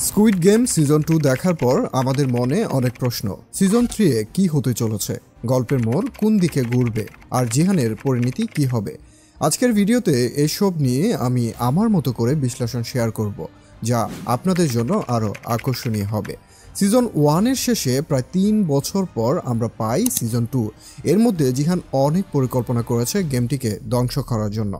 Squid game season 2 দেখার পর আমাদের মনে অনেক প্রশ্ন। সিজন 3 এ কি হতে চলেছে, গল্পের মোড় কোন দিকে ঘুরবে, আর জিহানের পরিণতি কি হবে। আজকের ভিডিওতে এসব নিয়ে আমি আমার মতো করে বিশ্লেষণ শেয়ার করব, যা আপনাদের জন্য আরও আকর্ষণীয় হবে। সিজন 1 এর শেষে প্রায় 3 বছর পর আমরা পাই সিজন 2। এর মধ্যে জিহান অনেক পরিকল্পনা করেছে গেমটিকে ধ্বংস করার জন্য।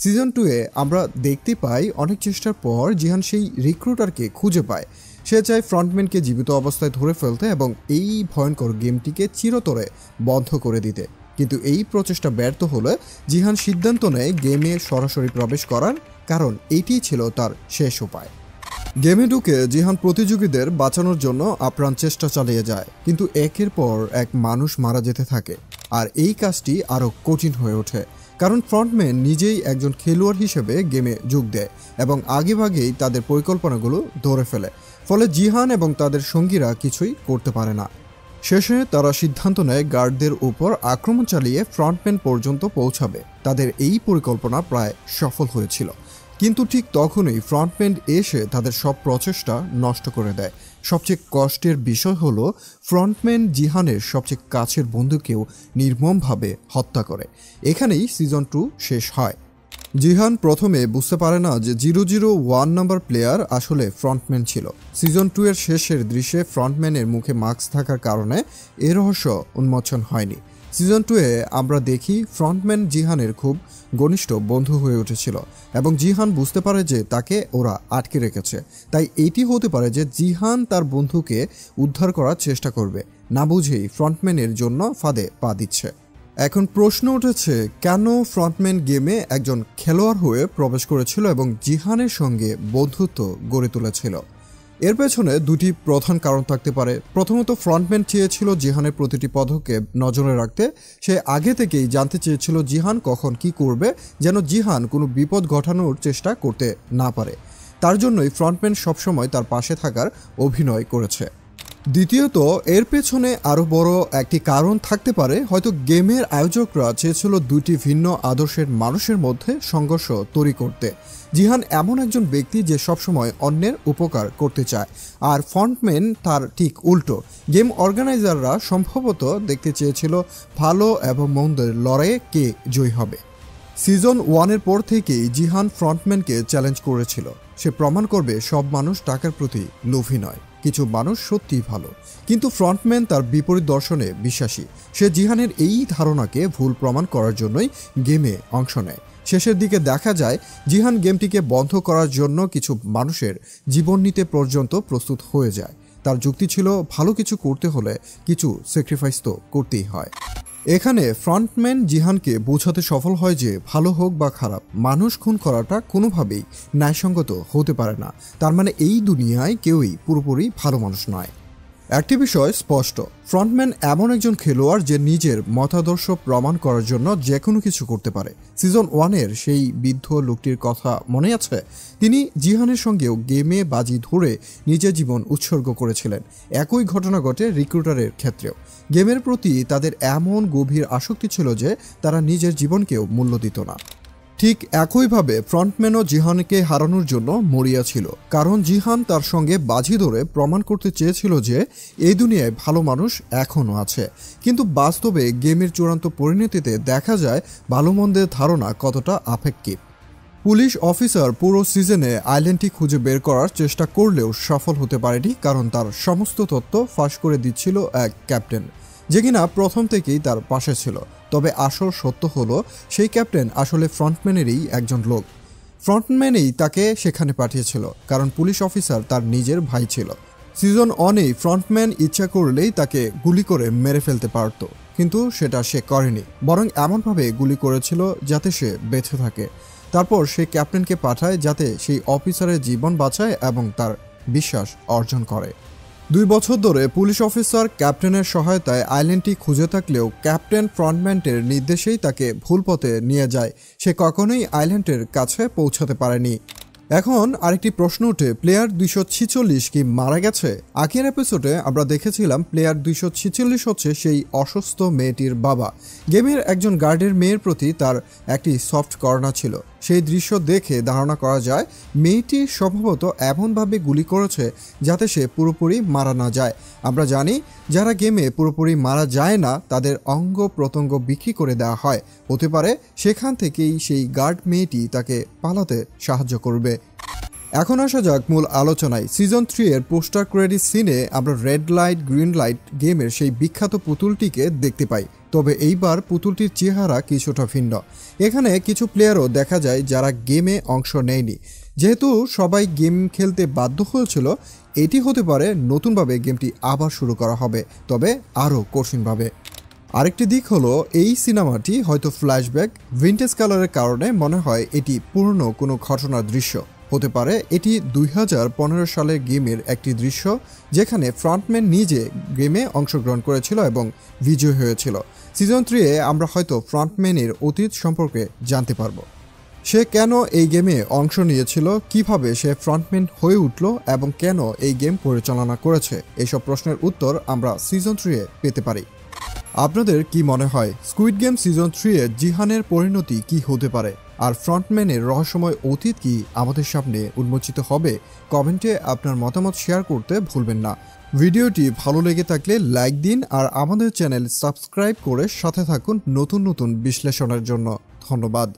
সিজন 2 এ আমরা দেখতে পাই অনেক চেষ্টার পর জিহান সেই রিক্রুটারকে খুঁজে পায়। সে চায় ফ্রন্টম্যানকে জীবিত অবস্থায় ধরে ফেলতে এবং এই ভয়ঙ্কর গেমটিকে চিরতরে বন্ধ করে দিতে। কিন্তু এই প্রচেষ্টা ব্যর্থ হলে জিহান সিদ্ধান্ত নেয় গেমে সরাসরি প্রবেশ করার, কারণ এটিই ছিল তার শেষ উপায়। গেমে ঢুকে জিহান প্রতিযোগীদের বাঁচানোর জন্য আপ্রাণ চেষ্টা চালিয়ে যায়, কিন্তু একের পর এক মানুষ মারা যেতে থাকে। আর এই কাজটি আরও কঠিন হয়ে ওঠে, কারণ ফ্রন্টম্যান নিজেই একজন খেলোয়াড় হিসেবে গেমে যোগ দেয় এবং আগেভাগেই তাদের পরিকল্পনাগুলো ধরে ফেলে। ফলে জিহান এবং তাদের সঙ্গীরা কিছুই করতে পারে না। শেষে তারা সিদ্ধান্ত নেয় গার্ডদের উপর আক্রমণ চালিয়ে ফ্রন্টম্যান পর্যন্ত পৌঁছাবে। তাদের এই পরিকল্পনা প্রায় সফল হয়েছিল, কিন্তু ঠিক তখনই ফ্রন্টম্যান এসে তাদের সব প্রচেষ্টা নষ্ট করে দেয়। সবচেয়ে কষ্টের বিষয় হলো ফ্রন্টম্যান জিহানের সবচেয়ে কাছের বন্ধুকেও নির্মমভাবে হত্যা করে। এখানেই সিজন 2 শেষ হয়। জিহান প্রথমে বুঝতে পারে না যে 001 নাম্বার প্লেয়ার আসলে ফ্রন্টম্যান ছিল। সিজন 2 এর শেষের দৃশ্যে ফ্রন্টম্যানের মুখে মাস্ক থাকার কারণে এ রহস্য উন্মোচন হয়নি। সিজন 2 এ আমরা দেখি ফ্রন্টম্যান জিহানের খুব ঘনিষ্ঠ বন্ধু হয়ে উঠেছিল এবং জিহান বুঝতে পারে যে তাকে ওরা আটকে রেখেছে। তাই এটি হতে পারে যে জিহান তার বন্ধুকে উদ্ধার করার চেষ্টা করবে, না বুঝেই ফ্রন্টম্যানের জন্য ফাঁদে পা দিচ্ছে। এখন প্রশ্ন উঠেছে, কেন ফ্রন্টম্যান গেমে একজন খেলোয়াড় হয়ে প্রবেশ করেছিল এবং জিহানের সঙ্গে বন্ধুত্ব গড়ে তুলেছিল? এর পেছনে দুটি প্রধান কারণ থাকতে পারে। প্রথমত, ফ্রন্টম্যান চেয়েছিল জিহানের প্রতিটি পদক্ষেপ নজরে রাখতে। সে আগে থেকেই জানতে চেয়েছিল জিহান কখন কি করবে, যেন জিহান কোনো বিপদ ঘটানোর চেষ্টা করতে না পারে। তার জন্যই ফ্রন্টম্যান সবসময় তার পাশে থাকার অভিনয় করেছে। দ্বিতীয়ত, এর পেছনে আরও বড় একটি কারণ থাকতে পারে। হয়তো গেমের আয়োজকরা চেয়েছিল দুটি ভিন্ন আদর্শের মানুষের মধ্যে সংঘর্ষ তৈরি করতে। জিহান এমন একজন ব্যক্তি যে সবসময় অন্যের উপকার করতে চায়, আর ফ্রন্টম্যান তার ঠিক উল্টো। গেম অর্গানাইজাররা সম্ভবত দেখতে চেয়েছিল ভালো এবং মন্দের লড়াইয়ে কে জয়ী হবে। সিজন 1 এর পর থেকেই জিহান ফ্রন্টম্যানকে চ্যালেঞ্জ করেছিল। সে প্রমাণ করবে সব মানুষ টাকার প্রতি লোভী নয়, কিছু মানুষ সত্যিই ভালো। কিন্তু ফ্রন্টম্যান তার বিপরীত দর্শনে বিশ্বাসী। সে জিহানের এই ধারণাকে ভুল প্রমাণ করার জন্যই গেমে অংশ নেয়। শেষের দিকে দেখা যায় জিহান গেমটিকে বন্ধ করার জন্য কিছু মানুষের জীবন নিতে পর্যন্ত প্রস্তুত হয়ে যায়। তার যুক্তি ছিল, ভালো কিছু করতে হলে কিছু স্যাক্রিফাইস তো করতেই হয়। এখানে ফ্রন্টম্যান জিহানকে বোঝাতে সফল হয় যে ভালো হোক বা খারাপ, মানুষ খুন করাটা কোনোভাবেই ন্যায়সঙ্গত হতে পারে না। তার মানে এই দুনিয়ায় কেউই পুরোপুরি ভালো মানুষ নয়। একটি বিষয় স্পষ্ট, ফ্রন্টম্যান এমন একজন খেলোয়াড় যে নিজের মতাদর্শ প্রমাণ করার জন্য যে কোনো কিছু করতে পারে। সিজন 1 এর সেই বৃদ্ধ লোকটির কথা মনে আছে? তিনি জিহানের সঙ্গেও গেমে বাজি ধরে নিজের জীবন উৎসর্গ করেছিলেন। একই ঘটনা ঘটে রিক্রুটারের ক্ষেত্রেও। গেমের প্রতি তাদের এমন গভীর আসক্তি ছিল যে তারা নিজের জীবনকেও মূল্য দিত না। ঠিক একইভাবে ফ্রন্টম্যানও জিহানকে হারানোর জন্য মরিয়া ছিল, কারণ জিহান তার সঙ্গে বাজি ধরে প্রমাণ করতে চেয়েছিল যে এই দুনিয়ায় ভালো মানুষ এখনও আছে। কিন্তু বাস্তবে গেমের চূড়ান্ত পরিণতিতে দেখা যায় ভালো মন্দের ধারণা কতটা আপেক্ষিক। পুলিশ অফিসার পুরো সিজনে আইল্যান্ডটি খুঁজে বের করার চেষ্টা করলেও সফল হতে পারেনি, কারণ তার সমস্ত তথ্য ফাঁস করে দিচ্ছিল এক ক্যাপ্টেন, যে কিনা প্রথম থেকেই তার পাশে ছিল। তবে আসল সত্য হলো সেই ক্যাপ্টেন আসলে ফ্রন্টম্যানেরই একজন লোক। ফ্রন্টম্যানই তাকে সেখানে পাঠিয়েছিল, কারণ পুলিশ অফিসার তার নিজের ভাই ছিল। সিজন 1 এ ফ্রন্টম্যান ইচ্ছা করলেই তাকে গুলি করে মেরে ফেলতে পারত, কিন্তু সেটা সে করেনি, বরং এমনভাবে গুলি করেছিল যাতে সে বেঁচে থাকে। তারপর সে ক্যাপ্টেনকে পাঠায় যাতে সেই অফিসারের জীবন বাঁচায় এবং তার বিশ্বাস অর্জন করে। 2 বছর ধরে পুলিশ অফিসার ক্যাপ্টেনের সহায়তায় আইল্যান্ডটি খুঁজে থাকলেও ক্যাপ্টেন ফ্রন্টম্যানের নির্দেশেই তাকে ভুল পথে নিয়ে যায়। সে কখনোই আইল্যান্ডের কাছে পৌঁছাতে পারেনি। এখন আরেকটি প্রশ্ন ওঠে, প্লেয়ার 246 কি মারা গেছে? আগের এপিসোডে আমরা দেখেছিলাম প্লেয়ার 246 হচ্ছে সেই অসুস্থ মেয়েটির বাবা। গেমের একজন গার্ডের মেয়ের প্রতি তার একটি সফট কর্নার ছিল। সেই দৃশ্য দেখে ধারণা করা যায় মেয়েটি সম্ভবত এমনভাবে গুলি করেছে যাতে সে পুরোপুরি মারা না যায়। আমরা জানি যারা গেমে পুরোপুরি মারা যায় না তাদের অঙ্গ প্রত্যঙ্গ বিক্রি করে দেওয়া হয়। হতে পারে সেখান থেকেই সেই গার্ড মেয়েটি তাকে পালাতে সাহায্য করবে। এখন আসা যাক মূল আলোচনায়। সিজন 3 এর পোস্টার ক্রেডিট সিনে আমরা রেড লাইট গ্রিন লাইট গেমের সেই বিখ্যাত পুতুলটিকে দেখতে পাই, তবে এইবার পুতুলটির চেহারা কিছুটা ভিন্ন। এখানে কিছু প্লেয়ারও দেখা যায় যারা গেমে অংশ নেয়নি। যেহেতু সবাই গেম খেলতে বাধ্য হয়েছিল, এটি হতে পারে নতুনভাবে গেমটি আবার শুরু করা হবে, তবে আরও কঠিনভাবে। আরেকটি দিক হলো এই সিনেমাটি হয়তো ফ্ল্যাশব্যাক ভিন্টেজ কালারের কারণে মনে হয় এটি পুরনো কোনো ঘটনার দৃশ্য। হতে পারে এটি 2015 সালের গেমের একটি দৃশ্য যেখানে ফ্রন্টম্যান নিজে গেমে অংশগ্রহণ করেছিল এবং বিজয়ী হয়েছিল। সিজন 3 এ আমরা হয়তো ফ্রন্টম্যানের অতীত সম্পর্কে জানতে পারবো। সে কেন এই গেমে অংশ নিয়েছিল, কিভাবে সে ফ্রন্টম্যান হয়ে উঠল এবং কেন এই গেম পরিচালনা করেছে, এইসব প্রশ্নের উত্তর আমরা সিজন 3 এ পেতে পারি। আপনাদের কি মনে হয় স্কুইড গেম সিজন 3 এ জিহানের পরিণতি কি হতে পারে, আর ফ্রন্টম্যানের রহস্যময় অতীত কি আমাদের সামনে উন্মোচিত হবে? কমেন্টে আপনার মতামত শেয়ার করতে ভুলবেন না। ভিডিওটি ভালো লেগে থাকলে লাইক দিন আর আমাদের চ্যানেল সাবস্ক্রাইব করে সাথে থাকুন নতুন নতুন বিশ্লেষণের জন্য। ধন্যবাদ।